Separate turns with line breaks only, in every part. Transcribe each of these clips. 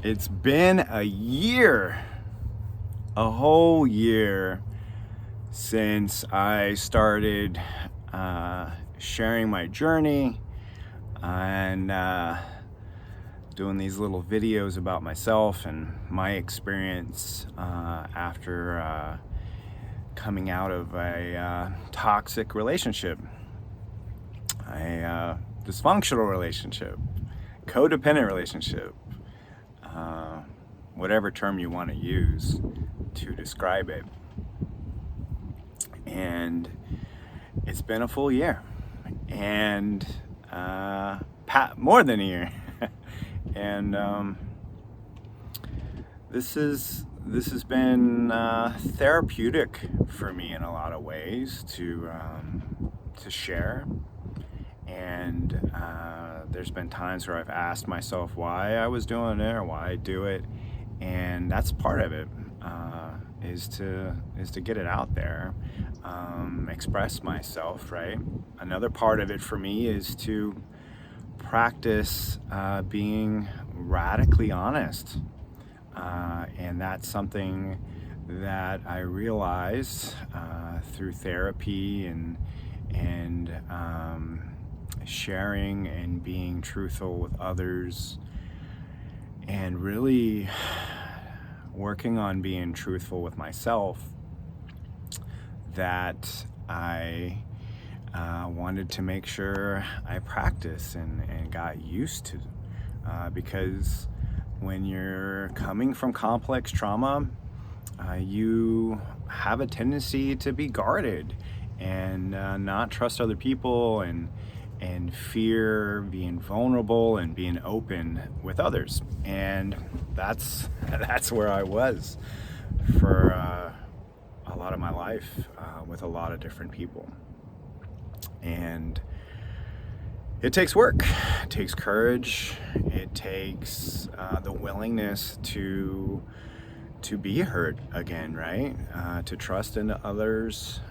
It's been a year, a whole year since I started sharing my journey and doing these little videos about myself and my experience after coming out of a toxic relationship, a dysfunctional relationship, codependent relationship, whatever term you want to use to describe it. And it's been a full year, and more than a year. And this has been therapeutic for me in a lot of ways to share. And there's been times where I've asked myself why I was doing it or why I do it, and that's part of it. Is to get it out there, express myself, right? Another part of it for me is to practice being radically honest, and that's something that I realized through therapy and sharing and being truthful with others, and really working on being truthful with myself, that I wanted to make sure I practice and got used to, because when you're coming from complex trauma, you have a tendency to be guarded and not trust other people and fear being vulnerable and being open with others. And that's where I was for a lot of my life, with a lot of different people. And it takes work, it takes courage, it takes the willingness to be heard again, right? To trust in others.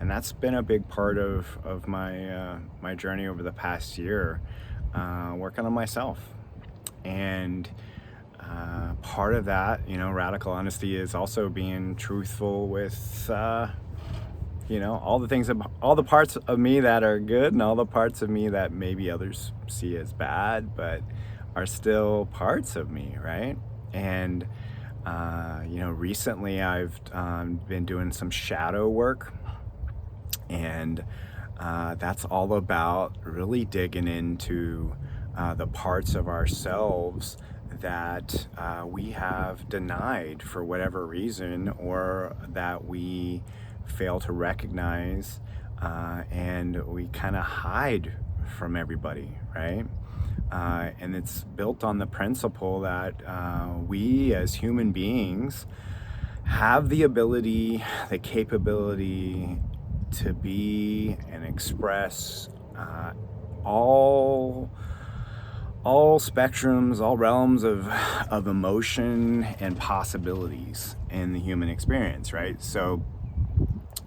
And that's been a big part of my journey over the past year, working on myself. And part of that, radical honesty is also being truthful with, all the parts of me that are good and all the parts of me that maybe others see as bad, but are still parts of me, right? And, recently I've been doing some shadow work. And that's all about really digging into the parts of ourselves that we have denied for whatever reason, or that we fail to recognize, and we kind of hide from everybody, right? And it's built on the principle that we as human beings have the ability, the capability to be and express all spectrums, all realms of emotion and possibilities in the human experience, right? So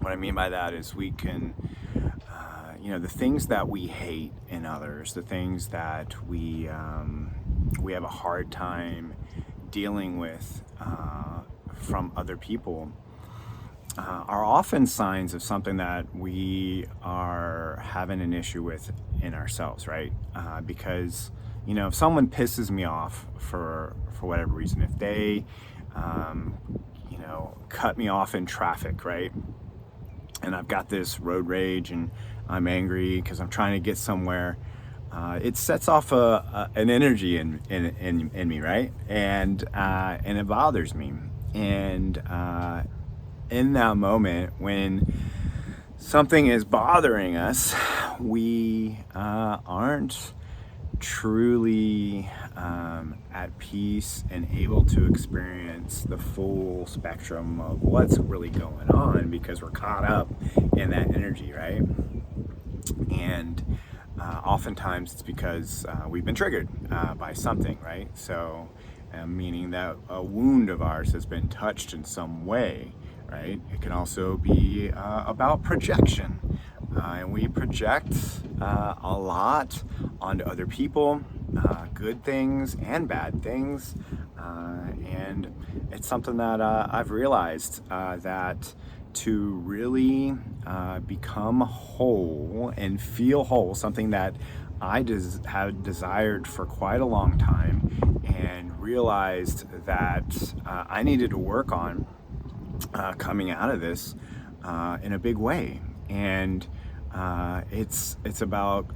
what I mean by that is we can, the things that we hate in others, the things that we have a hard time dealing with from other people, are often signs of something that we are having an issue with in ourselves, right? Because, if someone pisses me off for whatever reason, if they, cut me off in traffic, right? And I've got this road rage and I'm angry because I'm trying to get somewhere. It sets off an energy in me, right? And it bothers me. And in that moment, when something is bothering us, we aren't truly at peace and able to experience the full spectrum of what's really going on, because we're caught up in that energy, right? And oftentimes it's because we've been triggered by something, right? So meaning that a wound of ours has been touched in some way, right? It can also be about projection. And we project a lot onto other people, good things and bad things. And it's something that I've realized that to really become whole and feel whole, something that I had desired for quite a long time, and realized that I needed to work on coming out of this in a big way. And it's about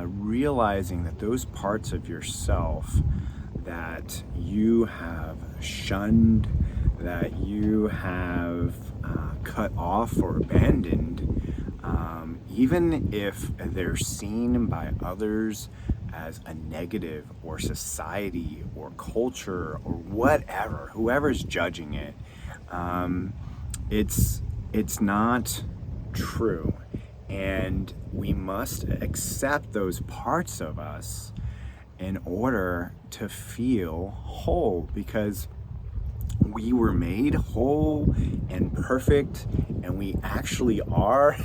realizing that those parts of yourself that you have shunned, that you have cut off or abandoned, even if they're seen by others as a negative, or society or culture or whatever, whoever's judging it, it's not true. And we must accept those parts of us in order to feel whole, because we were made whole and perfect, and we actually are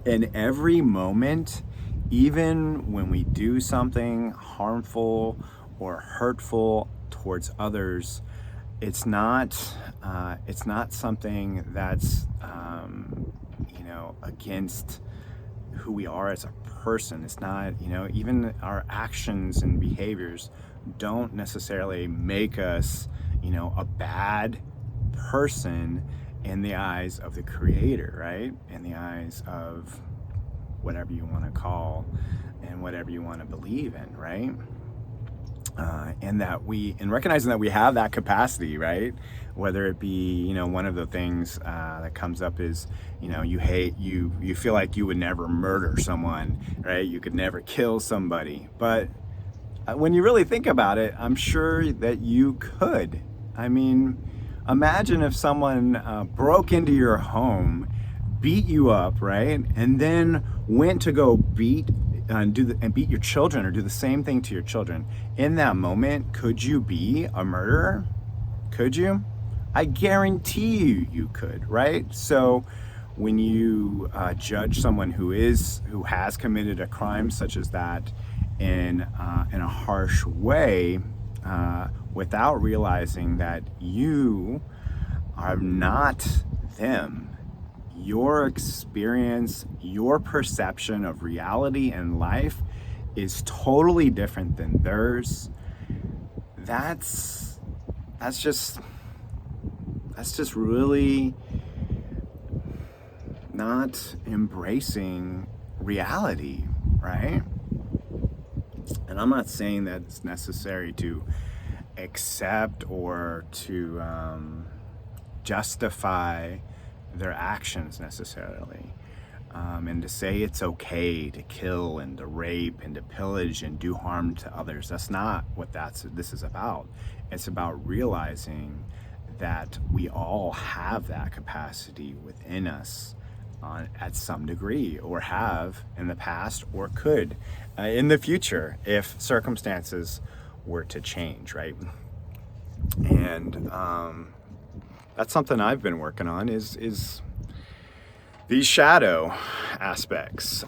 in every moment. Even when we do something harmful or hurtful towards others, it's not something that's against who we are as a person. It's not, even our actions and behaviors don't necessarily make us, a bad person in the eyes of the Creator, right? In the eyes of whatever you want to call and whatever you want to believe in, right? And recognizing that we have that capacity, right? Whether it be, one of the things that comes up is, you feel like you would never murder someone, right? You could never kill somebody. But when you really think about it, I'm sure that you could. I mean, imagine if someone broke into your home, beat you up, right? And then went to go beat your children, or do the same thing to your children. In that moment, could you be a murderer? Could you? I guarantee you could, right? So when you judge someone who has committed a crime such as that in a harsh way, without realizing that you are not them, your experience, your perception of reality and life is totally different than theirs. That's just really not embracing reality, right? And I'm not saying that it's necessary to accept or to justify their actions necessarily, and to say it's okay to kill and to rape and to pillage and do harm to others. That's not what this is about. It's about realizing that we all have that capacity within us at some degree, or have in the past, or could in the future if circumstances were to change, right? And that's something I've been working on, is these shadow aspects,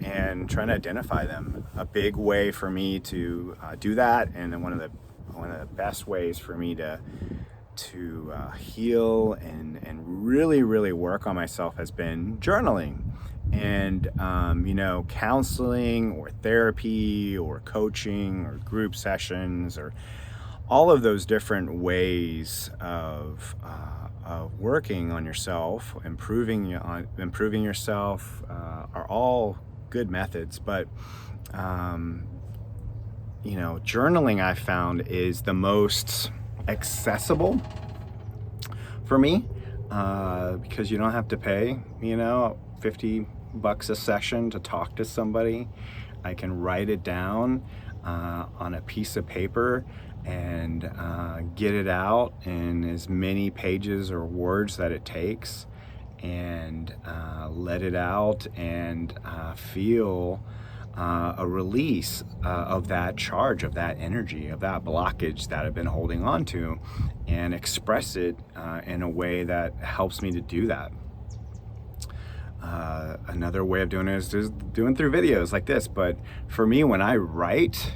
and trying to identify them. A big way for me to do that, and one of the best ways for me to heal and really, really work on myself has been journaling, and counseling or therapy or coaching or group sessions, or all of those different ways of working on yourself, improving yourself, are all good methods. But journaling, I found, is the most accessible for me, because you don't have to pay $50 a session to talk to somebody. I can write it down on a piece of paper and get it out in as many pages or words that it takes, and let it out, and feel a release of that charge, of that energy, of that blockage that I've been holding on to, and express it in a way that helps me to do that. Another way of doing it is just doing through videos like this. But for me, when I write,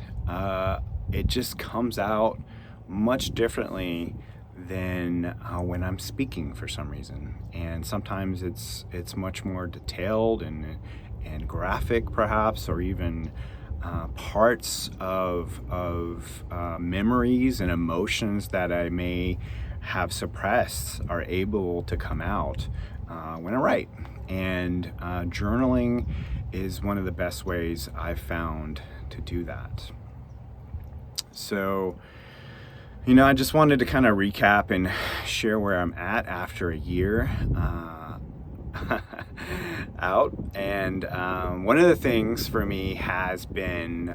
it just comes out much differently than when I'm speaking for some reason. And sometimes it's much more detailed and graphic, perhaps, or even parts of memories and emotions that I may have suppressed are able to come out when I write. And journaling is one of the best ways I've found to do that. So, I just wanted to kind of recap and share where I'm at after a year out. And one of the things for me has been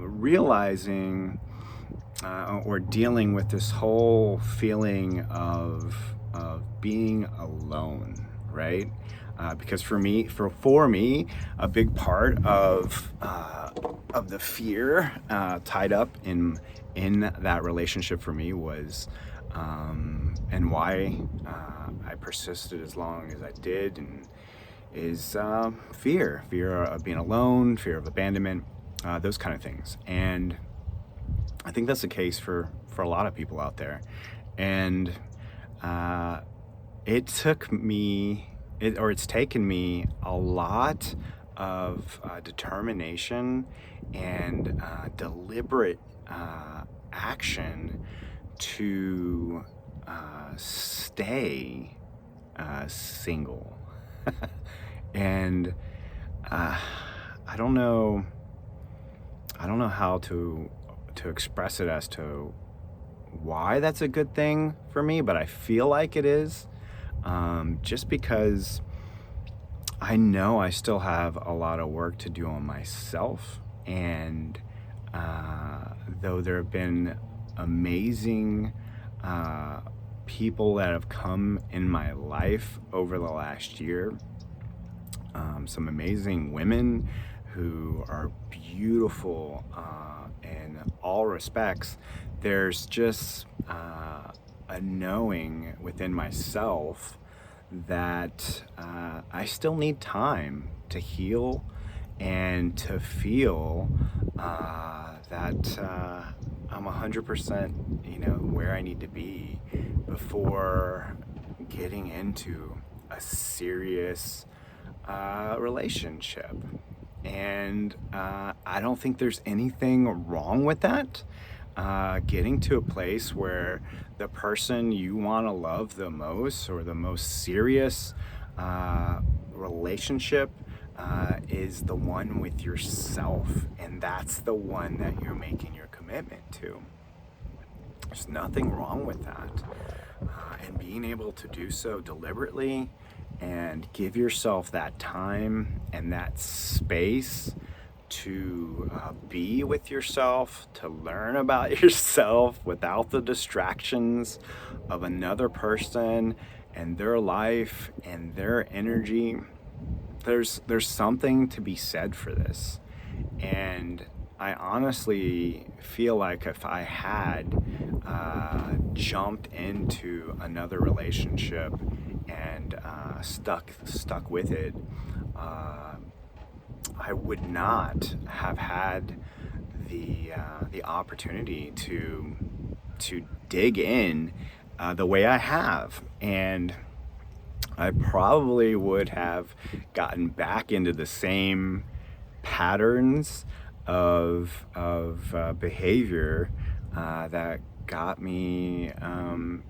realizing or dealing with this whole feeling of being alone, right? Because for me, a big part of the fear tied up in that relationship for me was, and why I persisted as long as I did, and is fear of being alone, fear of abandonment, those kind of things. And I think that's the case for a lot of people out there. And it's taken me a lot of determination and deliberate action to stay single. And I don't know how to express it as to why that's a good thing for me, but I feel like it is, just because I know I still have a lot of work to do on myself. And though there have been amazing people that have come in my life over the last year, some amazing women who are beautiful in all respects, there's just a knowing within myself that I still need time to heal and to feel that I'm 100%, where I need to be before getting into a serious relationship. And I don't think there's anything wrong with that. Getting to a place where the person you want to love the most, or the most serious relationship, is the one with yourself, and that's the one that you're making your commitment to. There's nothing wrong with that. And being able to do so deliberately and give yourself that time and that space to be with yourself, to learn about yourself without the distractions of another person and their life and their energy. There's something to be said for this. And I honestly feel like if I had jumped into another relationship and stuck with it, I would not have had the opportunity to dig in the way I have. And I probably would have gotten back into the same patterns of behavior that got me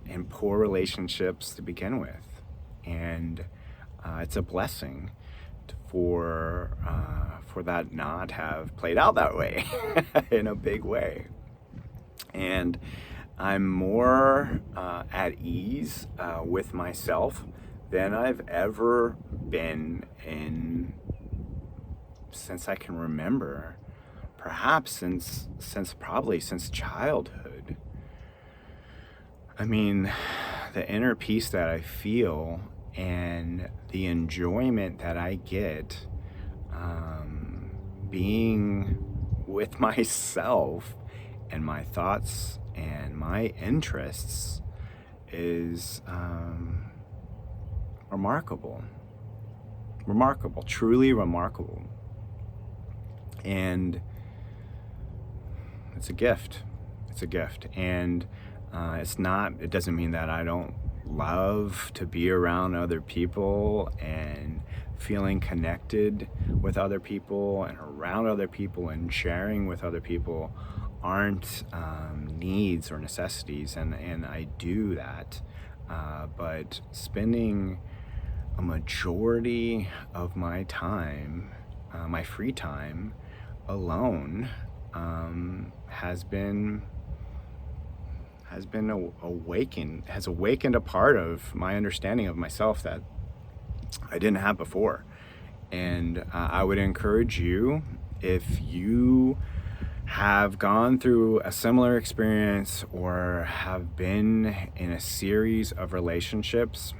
in poor relationships to begin with. And it's a blessing for that not have played out that way in a big way. And I'm more at ease with myself than I've ever been since I can remember, perhaps since childhood. I mean, the inner peace that I feel and the enjoyment that I get being with myself and my thoughts and my interests is remarkable, truly remarkable. And it's a gift. It's a gift. And it doesn't mean that I don't love to be around other people and feeling connected with other people and around other people and sharing with other people aren't needs or necessities, and I do that. But spending a majority of my time, my free time, alone, has been has awakened a part of my understanding of myself that I didn't have before. And I would encourage you, if you have gone through a similar experience or have been in a series of relationships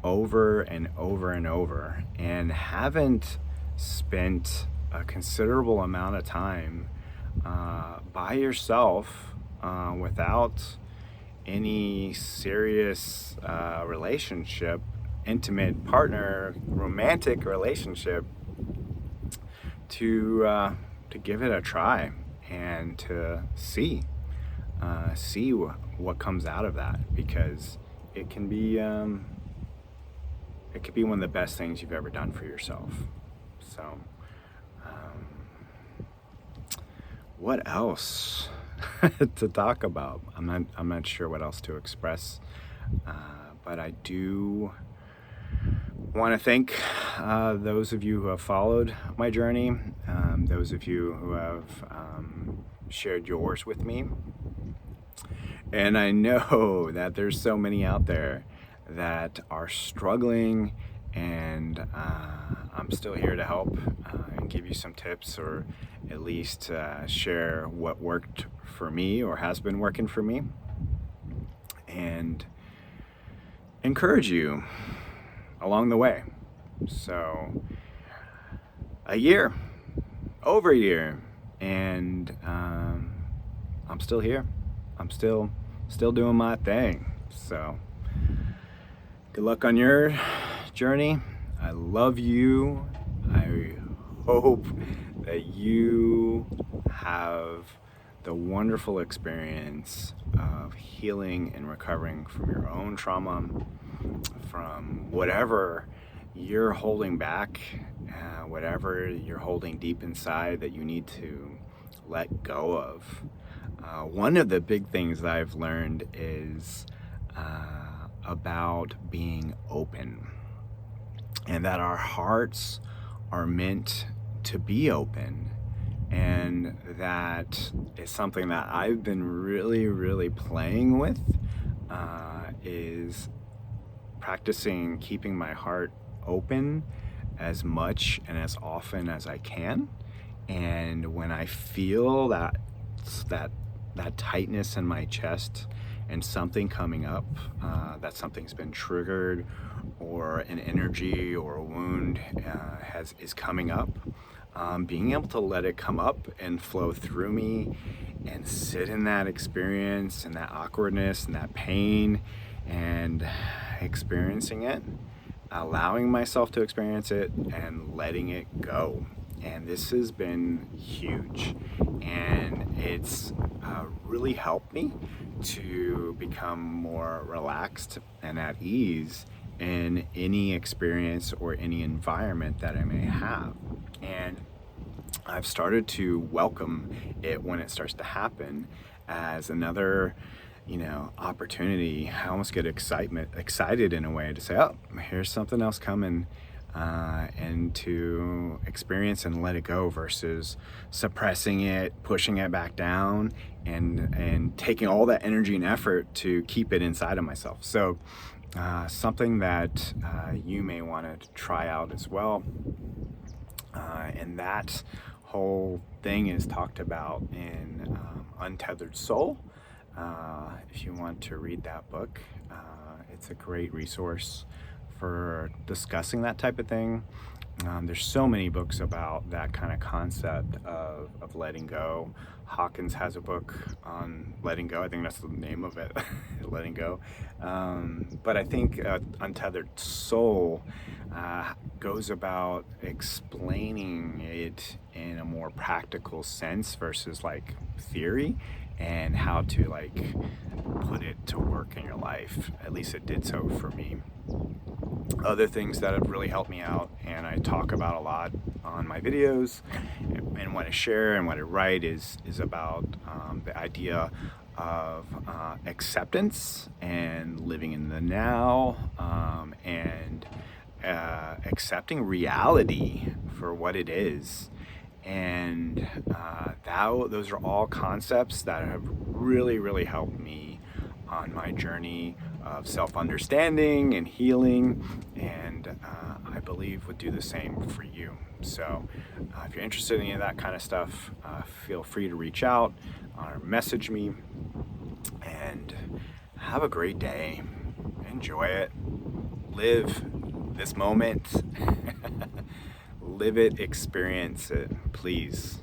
over and over and over and haven't spent a considerable amount of time by yourself without any serious relationship, intimate partner, romantic relationship, to give it a try and to see what comes out of that, because it can be it could be one of the best things you've ever done for yourself. So, what else to talk about? I'm not sure what else to express, but I do want to thank those of you who have followed my journey, those of you who have shared yours with me. And I know that there's so many out there that are struggling, and I'm still here to help and give you some tips, or at least share what worked for me or has been working for me, and encourage you along the way. So over a year, and I'm still here. I'm still doing my thing. So good luck on your journey. I love you. I hope that you have the wonderful experience of healing and recovering from your own trauma, from whatever you're holding back, whatever you're holding deep inside that you need to let go of. One of the big things that I've learned is about being open, and that our hearts are meant to be open. And that is something that I've been really playing with, is practicing keeping my heart open as much and as often as I can. And when I feel that tightness in my chest and something coming up, that something's been triggered, or an energy or a wound is coming up, being able to let it come up and flow through me and sit in that experience and that awkwardness and that pain, and experiencing it, allowing myself to experience it and letting it go. And this has been huge, and it's really helped me to become more relaxed and at ease in any experience or any environment that I may have. And I've started to welcome it when it starts to happen as another, opportunity. I almost get excited in a way to say, oh, here's something else coming, and to experience and let it go, versus suppressing it, pushing it back down, and taking all that energy and effort to keep it inside of myself. So something that you may want to try out as well, and that whole thing is talked about in Untethered Soul. If you want to read that book, it's a great resource for discussing that type of thing. There's so many books about that kind of concept of letting go. Hawkins has a book on letting go. I think that's the name of it, letting go. But I think Untethered Soul goes about explaining it in a more practical sense versus like theory, and how to like put it to work in your life. At least it did so for me. Other things that have really helped me out, and I talk about a lot on my videos and what I share and what I write, is about the idea of acceptance and living in the now, and accepting reality for what it is. And those are all concepts that have really helped me on my journey of self-understanding and healing, and I believe would do the same for you. So if you're interested in any of that kind of stuff, feel free to reach out or message me, and have a great day. Enjoy it. Live this moment. Live it, experience it, please.